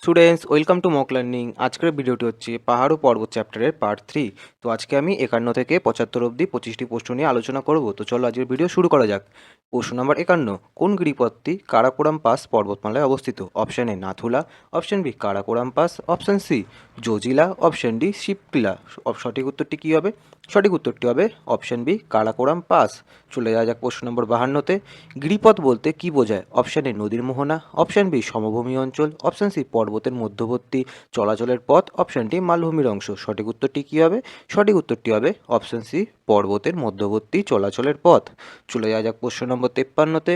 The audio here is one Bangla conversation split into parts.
Students welcome to mock learning. আজকের ভিডিওটি হচ্ছে পাহাড় ও পর্বত চ্যাপ্টারের পার্ট 3। তো আজকে আমি 51 থেকে 75 অবধি 25টি প্রশ্ন নিয়ে আলোচনা করব। তো চলো আজকের ভিডিও শুরু করা যাক। প্রশ্ন নম্বর 51, কোন গিরিপথটি কারাকোরাম পাস পর্বতমালায় অবস্থিত? Option A Nathula, option B Karakoram pass, option C Zojila, option D Shipkila. সঠিক উত্তরটি কী হবে? সঠিক উত্তরটি হবে অপশন বি কারাকোরাম পাস। চলে যাওয়া যাক প্রশ্ন নম্বর 52-তে। গিরিপথ বলতে কী বোঝায়? অপশন এ নদীর মোহনা, অপশন বি সমভূমি অঞ্চল, অপশন সি পর্বতের মধ্যবর্তী চলাচলের পথ, অপশন ডি মালভূমির অংশ। সঠিক উত্তরটি কী হবে? সঠিক উত্তরটি হবে অপশন সি পর্বতের মধ্যবর্তী চলাচলের পথ। চলে যাওয়া যাক প্রশ্ন নম্বর 53-তে।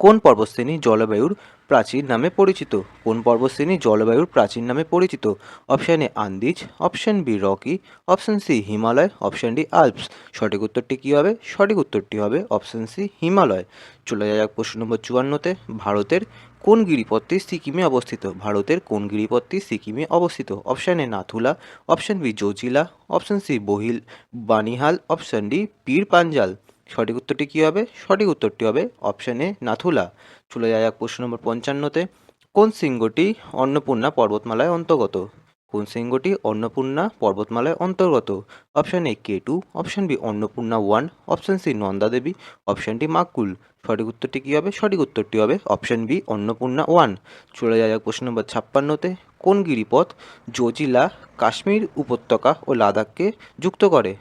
কোন পর্বতশ্রেণী জলবায়ুর প্রাচীর নামে পরিচিত? কোন পর্বতশ্রেণী জলবায়ুর প্রাচীর নামে পরিচিত? Option A Andes, option B Rocky, option C Himalaya, option D Alps. সঠিক উত্তরটি কী হবে? সঠিক উত্তরটি হবে অপশন সি হিমালয়। চলে যাওয়া যাক প্রশ্ন নম্বর 54-তে। ভারতের কোন গিরিপথটি সিকিমে অবস্থিত? ভারতের কোন গিরিপথটি সিকিমে অবস্থিত? Option A Nathula, option B Zojila, option C বহিল বানিহাল, অপশন ডি পীর পাঞ্জাল। সঠিক উত্তরটি কী হবে? সঠিক উত্তরটি হবে অপশন এ নাথুলা। চলে যাওয়া যাক প্রশ্ন নম্বর 55-তে। কোন শৃঙ্গটি অন্নপূর্ণা পর্বতমালায় অন্তর্গত? কোন শৃঙ্গটি অন্নপূর্ণা পর্বতমালায় অন্তর্গত? Option A K2, option B Annapurna 1, option C Nanda Devi, option D মাকুল। সঠিক উত্তরটি কী হবে? সঠিক উত্তরটি হবে অপশন বি অন্নপূর্ণা 1। চলে যাওয়া যাক প্রশ্ন নম্বর 56-তে। কোন গিরিপথ জোজিলা, কাশ্মীর উপত্যকা ও লাদাখকে যুক্ত করে?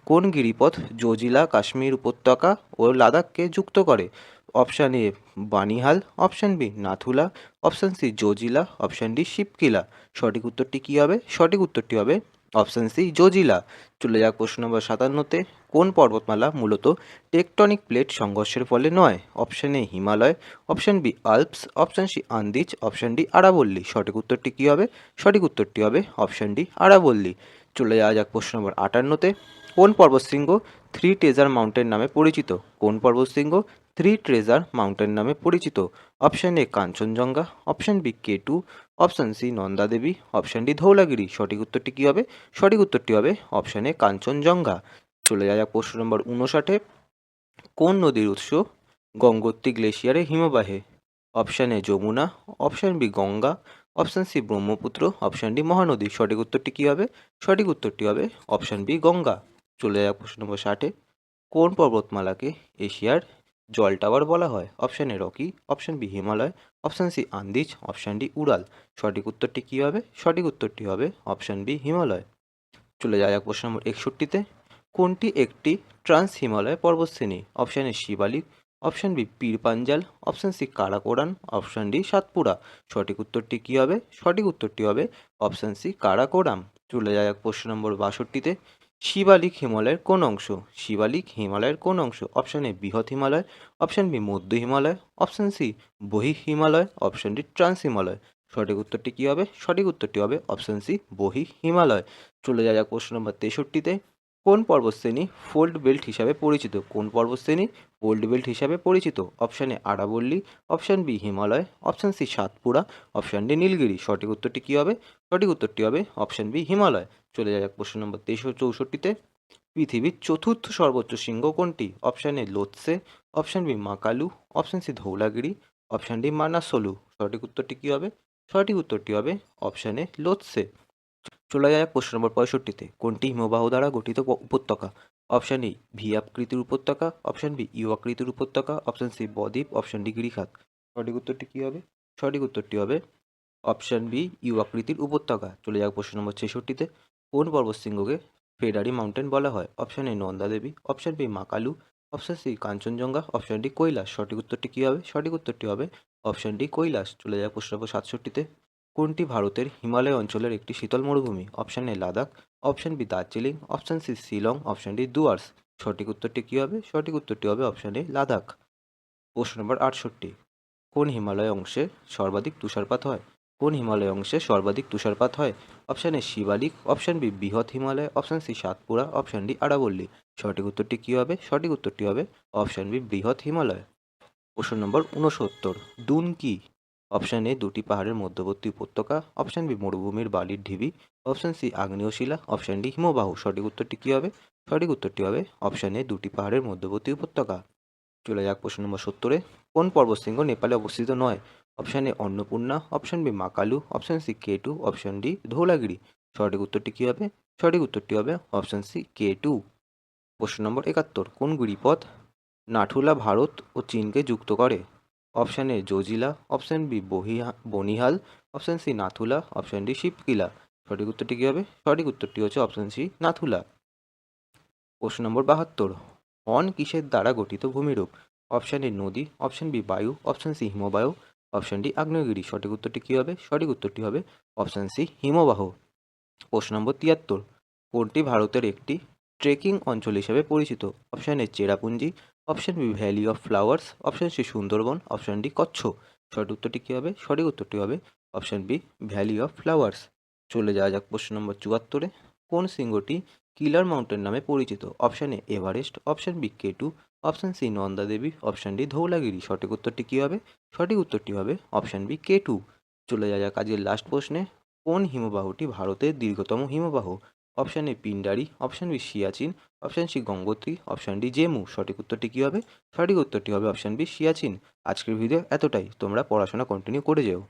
কোন গিরিপথ জোজিলা, কাশ্মীর উপত্যকা ও লাদাখকে যুক্ত করে? Option A Banihal, option B Nathula, option C Zojila, option D Shipkila. সঠিক উত্তরটি কী হবে? সঠিক উত্তরটি হবে অপশান সি জোজিলা। চলে যাক প্রশ্ন নম্বর 57-তে। কোন পর্বতমালা মূলত টেকটনিক প্লেট সংঘর্ষের ফলে নয়? Option A Himalaya, option B Alps, option C Andes, option D আরাবল্লী। সঠিক উত্তরটি কী হবে? সঠিক উত্তরটি হবে অপশান ডি আরাবল্লী। চলে যাওয়া যাক প্রশ্ন নম্বর 58-তে। কোন পর্বতশৃঙ্গ থ্রি ট্রেজার মাউন্টেন নামে পরিচিত? কোন পর্বতশৃঙ্গ থ্রি ট্রেজার মাউন্টেন নামে পরিচিত? Option A Kanchenjunga, option B K2, option C Nanda Devi, option D Dhaulagiri. সঠিক উত্তরটি কী হবে? সঠিক উত্তরটি হবে অপশন এ কাঞ্চনজঙ্ঘা। চলে যাওয়া যাক প্রশ্ন নম্বর 59-এ। কোন নদীর উৎস গঙ্গোত্রী গ্লেশিয়ারে হিমবাহে? Option A Yamuna, option B Ganga, option C Brahmaputra, option D Mahanadi. সঠিক উত্তরটি কী হবে? সঠিক উত্তরটি হবে অপশন বি গঙ্গা। চলে যাক প্রশ্ন নম্বর 60-এ। কোন পর্বতমালাকে এশিয়ার জল টাওয়ার বলা হয়? Option A Rocky, option B Himalaya, option C Andes, option D Ural. সঠিক উত্তরটি কী হবে? সঠিক উত্তরটি হবে অপশন বি হিমালয়। চলে যাওয়া যাক প্রশ্ন নম্বর 61-তে। কোনটি একটি ট্রান্স হিমালয় পর্বতশ্রেণী? Option A Shivalik, option B Pir Panjal, option C Karakoram, option D Satpura. সঠিক উত্তরটি কী হবে? সঠিক উত্তরটি হবে অপশন সি কারাকোরাম। চলে যাওয়া যাক প্রশ্ন নম্বর 62-তে। শিবালিক হিমালয়ের কোন অংশ? শিবালিক হিমালয়ের কোন অংশ? অপশন এ বৃহৎ হিমালয়, অপশন বি মধ্য হিমালয়, অপশন সি বহি Himalaya, option D trans Himalaya. সঠিক উত্তরটি কী হবে? সঠিক উত্তরটি হবে অপশন সি বহি হিমালয়। চলে যাওয়া যাক প্রশ্ন নম্বর 63-তে। কোন পর্বতশ্রেণী ফোল্ড বেল্ট হিসাবে পরিচিত? কোন পর্বতশ্রেণী ফোল্ড বেল্ট হিসাবে পরিচিত? অপশন এ আরাবল্লী, option B Himalaya, option C Satpura, option D Nilgiri. সঠিক উত্তরটি কী হবে? সঠিক উত্তরটি হবে অপশন বি হিমালয়। চলে যাওয়া যাক প্রশ্ন নম্বর 64-তে। পৃথিবীর চতুর্থ সর্বোচ্চ শৃঙ্গ কোনটি? Option A Lhotse, option B Makalu, option C Dhaulagiri, option D Manaslu. সঠিক উত্তরটি কী হবে? সঠিক উত্তরটি হবে অপশন এ লোৎসে। চলে যায় প্রশ্ন নম্বর 65-তে। কোনটি হিমবাহ দ্বারা গঠিত উপত্যকা? অপশন এ ভি আকৃতির উপত্যকা, অপশন বি ইউ আকৃতির উপত্যকা, অপশন সি বদ্বীপ, অপশন ডি গিরিখাত। সঠিক উত্তরটি কী হবে? সঠিক উত্তরটি হবে অপশন বি ইউ আকৃতির উপত্যকা। চলে যাক প্রশ্ন নম্বর 66-তে। কোন পর্বতশৃঙ্গকে ফেরারি মাউন্টেন বলা হয়? Option A Nanda Devi, option B Makalu, option C Kanchenjunga, option D Kailash. সঠিক উত্তরটি কী হবে? সঠিক উত্তরটি হবে অপশন ডি কৈলাস। চলে যাক প্রশ্ন নম্বর 67-তে। কোনটি ভারতের হিমালয় অঞ্চলের একটি শীতল মরুভূমি? Option A Ladakh, option B Darjeeling, option C Shillong, option D Dooars. সঠিক উত্তরটি কী হবে? সঠিক উত্তরটি হবে অপশন এ লাদাখ। প্রশ্ন নম্বর 68। কোন হিমালয় অংশে সর্বাধিক তুষারপাত হয়? কোন হিমালয় অংশে সর্বাধিক তুষারপাত হয়? Option A Shivalik, option B বৃহৎ Himalaya, option C Satpura, option D আরাবল্লী। সঠিক উত্তরটি কী হবে? সঠিক উত্তরটি হবে অপশন বি বৃহৎ হিমালয়। প্রশ্ন নম্বর 69। ডুন কি? অপশন এ দুটি পাহাড়ের মধ্যবর্তী উপত্যকা, অপশন বি মরুভূমির বালির ঢিবি, অপশন সি আগ্নেয় শিলা, অপশন ডি হিমবাহ। সঠিক উত্তরটি কী হবে? সঠিক উত্তরটি হবে অপশন এ দুটি পাহাড়ের মধ্যবর্তী উপত্যকা। চলে যাক প্রশ্ন নম্বর 70-এ। কোন পর্বতশৃঙ্গ নেপালে অবস্থিত নয়? Option A Annapurna, option B Makalu, option C K2, option D Dhaulagiri. সঠিক উত্তরটি কী হবে? সঠিক উত্তরটি হবে অপশান সি K2। প্রশ্ন নম্বর ৭১, কোন গিরিপথ নাথুলা ভারত ও চীনকে যুক্ত করে? Option A Zojila, option B Banihal, option C Nathula, option D Shipkila. সঠিক উত্তরটি কী হবে? সঠিক উত্তরটি হচ্ছে অপশান সি নাথুলা। প্রশ্ন নম্বর ৭২, হর্ন কিসের দ্বারা গঠিত ভূমিরূপ? অপশান এ নদী, অপশান বি বায়ু, অপশান সি হিমবাহ, অপশান ডি আগ্নেয়গিরি। সঠিক উত্তরটি কী হবে? সঠিক উত্তরটি হবে অপশান সি হিমবাহ। প্রশ্ন নম্বর ৭৩, কোনটি ভারতের একটি ট্রেকিং অঞ্চল হিসেবে পরিচিত? Option A Cherrapunji, option B valley of flowers, option C Sundarbans, option D Kutch. সঠিক উত্তরটি কী হবে? সঠিক উত্তরটি হবে option B valley of flowers. চলে যাওয়া যাক প্রশ্ন নম্বর ৭৪, কোন শৃঙ্গটি কিলার মাউন্টেন নামে পরিচিত? Option A Everest, option B K2, option C Nanda Devi, option D Dhaulagiri. সঠিক উত্তরটি কী হবে? সঠিক উত্তরটি হবে অপশান বি K2। চলে যাওয়া যাক আজকের লাস্ট প্রশ্নে, কোন হিমবাহটি ভারতের দীর্ঘতম হিমবাহ? Option A Pindari, option B Siachen, option C Gangotri, option D Zemu. সঠিক উত্তরটি কী হবে? সঠিক উত্তরটি হবে অপশান বি সিয়াচিন। আজকের ভিডিও এতটাই, তোমরা পড়াশোনা কন্টিনিউ করে যেও।